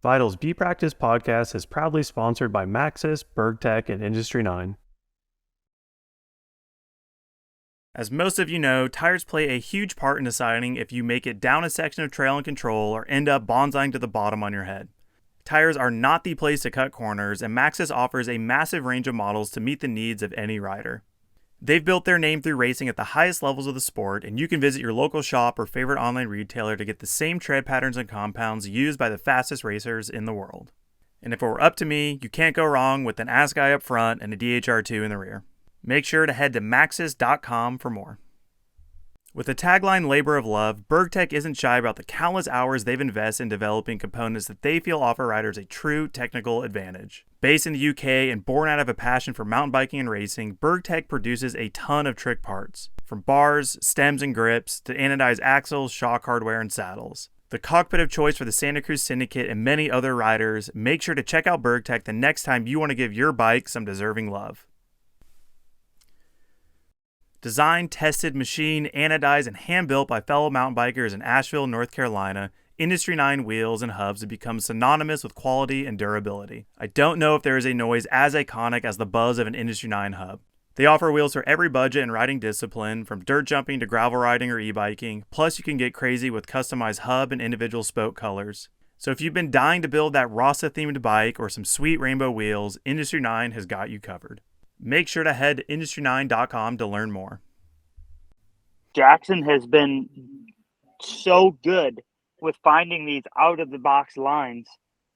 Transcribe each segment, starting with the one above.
Vital's B-Practice podcast is proudly sponsored by Maxxis, BergTech, and Industry 9. As most of you know, tires play a huge part in deciding if you make it down a section of trail and control or end up bonsaiing to the bottom on your head. Tires are not the place to cut corners, and Maxxis offers a massive range of models to meet the needs of any rider. They've built their name through racing at the highest levels of the sport, and you can visit your local shop or favorite online retailer to get the same tread patterns and compounds used by the fastest racers in the world. And if it were up to me, you can't go wrong with an ASCII up front and a DHR2 in the rear. Make sure to head to maxxis.com for more. With the tagline Labor of Love, BergTech isn't shy about the countless hours they've invested in developing components that they feel offer riders a true technical advantage. Based in the UK and born out of a passion for mountain biking and racing, BergTech produces a ton of trick parts, from bars, stems, and grips to anodized axles, shock hardware, and saddles. The cockpit of choice for the Santa Cruz Syndicate and many other riders, make sure to check out BergTech the next time you want to give your bike some deserving love. Designed, tested, machined, anodized, and hand-built by fellow mountain bikers in Asheville, North Carolina, Industry 9 wheels and hubs have become synonymous with quality and durability. I don't know if there is a noise as iconic as the buzz of an Industry 9 hub. They offer wheels for every budget and riding discipline, from dirt jumping to gravel riding or e-biking, plus you can get crazy with customized hub and individual spoke colors. So if you've been dying to build that Rasa-themed bike or some sweet rainbow wheels, Industry 9 has got you covered. Make sure to head to industry9.com to learn more. Jackson has been so good with finding these out-of-the-box lines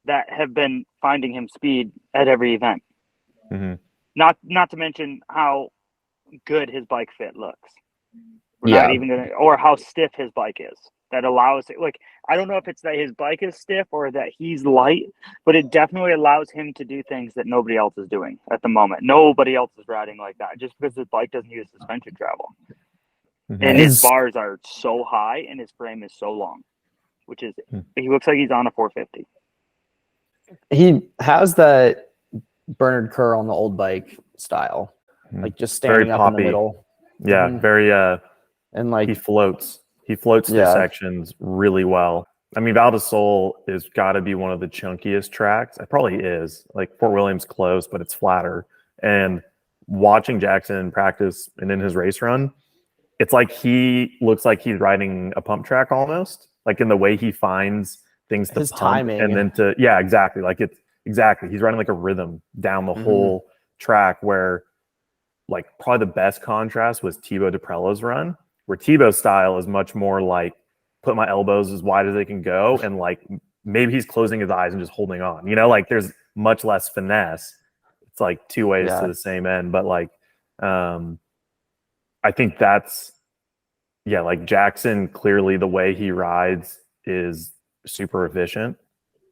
that have been finding him speed at every event. Mm-hmm. Not to mention how good his bike fit looks. Yeah. Or how stiff his bike is. That allows it. Like, I don't know if it's that his bike is stiff or that he's light, but it definitely allows him to do things that nobody else is doing at the moment. Nobody else is riding like that just because his bike doesn't use suspension travel. Mm-hmm. And his bars are so high and his frame is so long, which is, he looks like he's on a 450. He has that Bernard Kerr on the old bike style, like just standing up in the middle. Yeah, very, and like he floats. He floats the sections really well. I mean, Val di Sole is got to be one of the chunkiest tracks. It probably is. Like Fort William's close, but it's flatter. And watching Jackson practice and in his race run, it's like he looks like he's riding a pump track almost, like in the way he finds things to his pump timing and then to, yeah, exactly. Like it's exactly. He's riding like a rhythm down the whole track, where like probably the best contrast was Thibaut Deprello's run, where Thibaut's style is much more like put my elbows as wide as they can go. And like, maybe he's closing his eyes and just holding on, you know, like there's much less finesse. It's like two ways to the same end. But like, I think that's, like Jackson, clearly the way he rides is super efficient.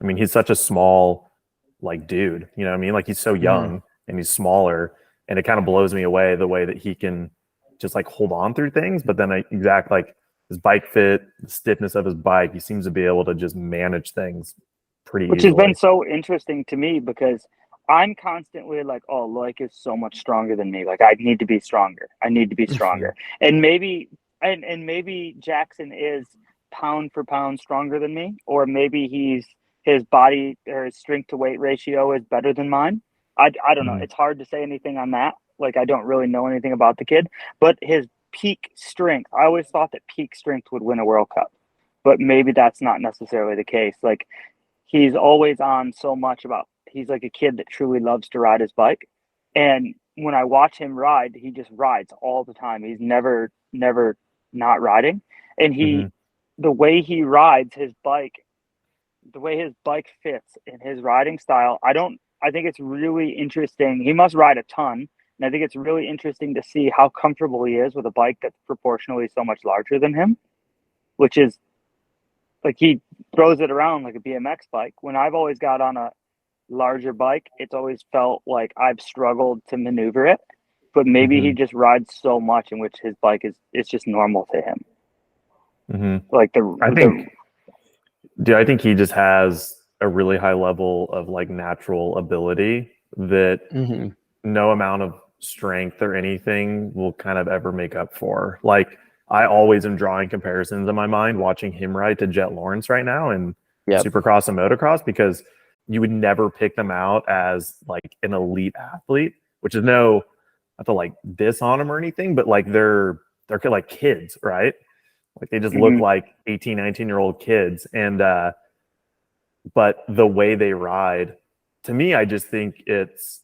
I mean, he's such a small, like, dude, you know what I mean? Like, he's so young and he's smaller, and it kind of blows me away the way that he can just like hold on through things. But then like his bike fit, the stiffness of his bike, he seems to be able to just manage things pretty easily. Which has been so interesting to me, because I'm constantly like, oh, Loic is so much stronger than me. Like, I need to be stronger. I need to be stronger. And maybe Jackson is pound for pound stronger than me, or maybe his body or his strength to weight ratio is better than mine. I don't know. It's hard to say anything on that. Like, I don't really know anything about the kid, but his peak strength, I always thought that peak strength would win a World Cup, but maybe that's not necessarily the case. Like, he's always on so much about, he's like a kid that truly loves to ride his bike. And when I watch him ride, he just rides all the time. He's never not riding. And the way he rides his bike, the way his bike fits in his riding style, I think it's really interesting. He must ride a ton. And I think it's really interesting to see how comfortable he is with a bike that's proportionally so much larger than him, which is like, he throws it around like a BMX bike. When I've always got on a larger bike, it's always felt like I've struggled to maneuver it. But maybe he just rides so much in which his bike it's just normal to him. Like I think he just has a really high level of like natural ability that no amount of strength or anything will kind of ever make up for. Like, I always am drawing comparisons in my mind watching him ride to Jet Lawrence right now, and Supercross and motocross, because you would never pick them out as like an elite athlete, which is not to like diss on them or anything, but like they're like kids, right? Like they just look like 18, 19-year-old kids. And but the way they ride, to me, I just think it's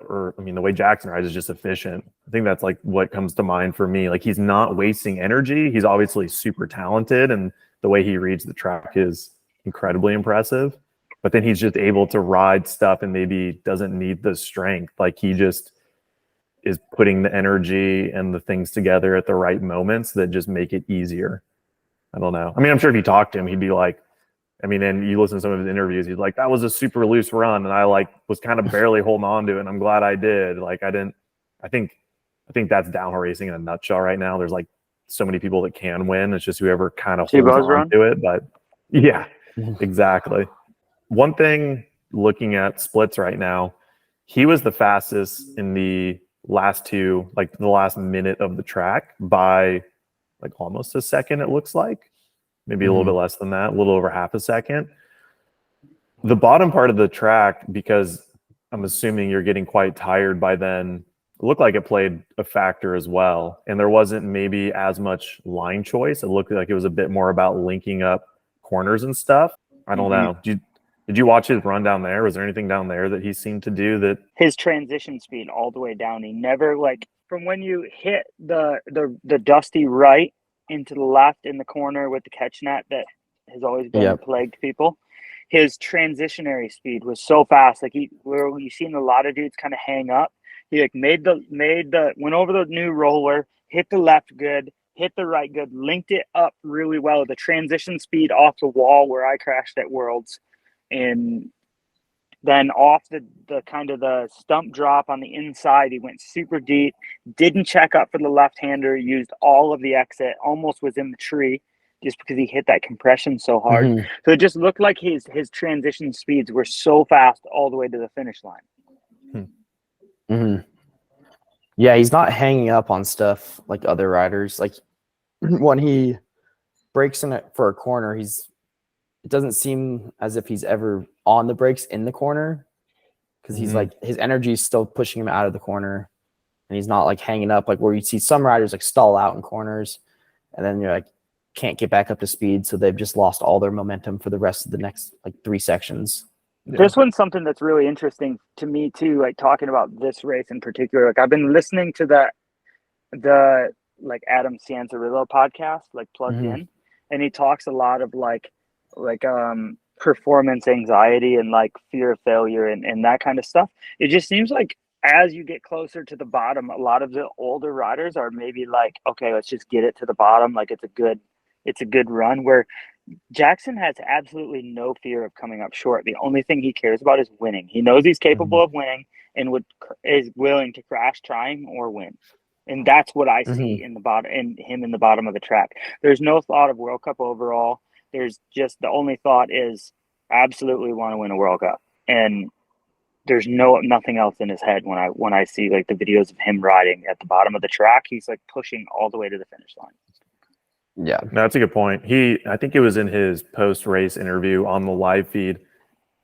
or I mean, the way Jackson rides is just efficient. I think that's like what comes to mind for me. Like he's not wasting energy. He's obviously super talented, and the way he reads the track is incredibly impressive. But then he's just able to ride stuff and maybe doesn't need the strength. Like he just is putting the energy and the things together at the right moments that just make it easier. I don't know. I mean, I'm sure if you talked to him, he'd be like, I mean, and you listen to some of his interviews, he's like, that was a super loose run, and I like was kind of barely holding on to it, and I'm glad I did. Like I think that's downhill racing in a nutshell right now. There's like so many people that can win. It's just whoever kind of holds on to it. But yeah, exactly. One thing, looking at splits right now, he was the fastest in the last two, like the last minute of the track by like almost a second, it looks like. Maybe a little bit less than that, a little over half a second. The bottom part of the track, because I'm assuming you're getting quite tired by then, it looked like it played a factor as well. And there wasn't maybe as much line choice. It looked like it was a bit more about linking up corners and stuff. I don't know. Did you watch his run down there? Was there anything down there that he seemed to do that? His transition speed all the way down. He never, like, from when you hit the dusty right into the left in the corner with the catch net that has always been plagued people, his transitionary speed was so fast. Like you've seen a lot of dudes kind of hang up. He like went over the new roller, hit the left good, hit the right good, linked it up really well. The transition speed off the wall where I crashed at Worlds, and then off the kind of the stump drop on the inside, he went super deep, didn't check up for the left-hander, used all of the exit, almost was in the tree just because he hit that compression so hard. So it just looked like his transition speeds were so fast all the way to the finish line. Yeah, he's not hanging up on stuff like other riders. Like when he breaks in it for a corner, it doesn't seem as if he's ever on the brakes in the corner, because he's like, his energy is still pushing him out of the corner, and he's not like hanging up like where you see some riders like stall out in corners and then you're like can't get back up to speed, so they've just lost all their momentum for the rest of the next like 3 sections. This one's something that's really interesting to me too, like talking about this race in particular. Like I've been listening to the like Adam Cianzarillo podcast, like Plugged In, and he talks a lot of like performance anxiety and like fear of failure and that kind of stuff. It just seems like as you get closer to the bottom, a lot of the older riders are maybe like, okay, let's just get it to the bottom. Like it's a good run, where Jackson has absolutely no fear of coming up short. The only thing he cares about is winning. He knows he's capable of winning and is willing to crash trying or win. And that's what I see in the bottom of the track. There's no thought of World Cup overall. There's just, the only thought is absolutely want to win a World Cup. And there's nothing else in his head when I see like the videos of him riding at the bottom of the track. He's like pushing all the way to the finish line. Yeah, no, that's a good point. I think it was in his post-race interview on the live feed,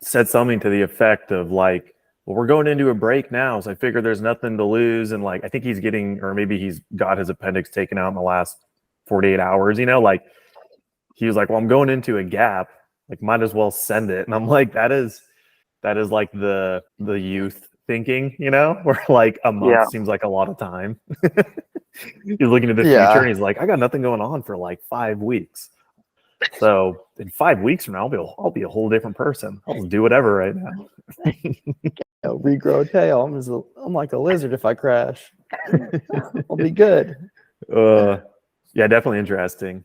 said something to the effect of like, well, we're going into a break now, so I figure there's nothing to lose. And like, I think he's getting, or maybe he's got his appendix taken out in the last 48 hours, like he was like, well, I'm going into a gap, like might as well send it. And I'm like, that is like the youth thinking, where like a month seems like a lot of time. He's looking at the future and he's like, I got nothing going on for like 5 weeks. So in 5 weeks from now, I'll be a whole different person. I'll just do whatever right now. Regrow a tail. I'm like a lizard if I crash. I'll be good. Yeah, definitely interesting.